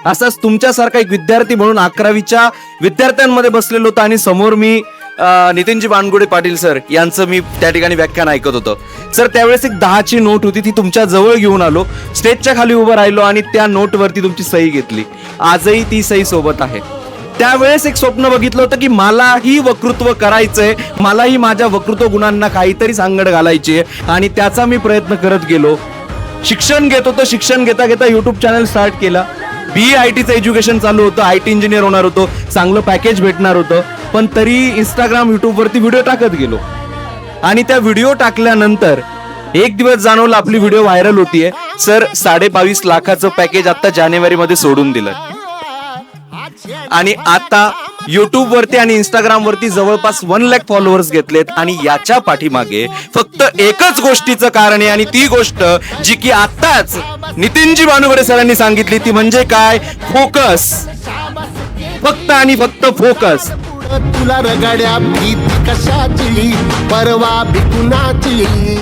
असाच तुमच्यासारखा एक विद्यार्थी म्हणून 11वीच्या विद्यार्थ्यांमध्ये बसलेलो होतो आणि समोर मी नितीनजी बानगुडे पाटील सर यांचं मी त्या ठिकाणी व्याख्यान ऐकत होतो. सर त्यावेळेस एक 10ची नोट होती, ती तुमच्या जवळ घेऊन आलो, स्टेजच्या खाली उभं राहिलो आणि त्या नोटवरती तुमची सही घेतली. आजही ती सही सोबत आहे. त्यावेळेस एक स्वप्न बघितलं होतं की मलाही वक्तृत्व करायचंय, मलाही माझ्या वक्तृत्व गुणांना काहीतरी सांगड घालायची आहे आणि त्याचा मी प्रयत्न करत गेलो. शिक्षण घेत होतो, शिक्षण घेता घेता युट्यूब चॅनल स्टार्ट केला. BITचं एज्युकेशन चालू होतं, IT इंजिनियर होणार होतो, चांगलं पॅकेज भेटणार होतं, पण तरी इंस्टाग्राम युट्यूबवरती व्हिडिओ टाकत गेलो. आणि त्या व्हिडिओ टाकल्यानंतर एक दिवस जाणवलं आपली व्हिडिओ व्हायरल होतीये. सर 22.5 लाखाचं पॅकेज आता जानेवारीमध्ये सोडून दिलं आणि आता युट्यूब वरती आणि इंस्टाग्राम वरती जवळपास 1 लाख फॉलोअर्स घेतलेत. आणि याच्या पाठीमागे फक्त एकच गोष्टीचं कारण आहे आणि ती गोष्ट जी की आताच नितीनजी बानुगडे सरांनी सांगितली, ती म्हणजे काय? फोकस. फक्त आणि फक्त फोकस. तुला रगड्या भीती कशाची, परवा भिकुनाची.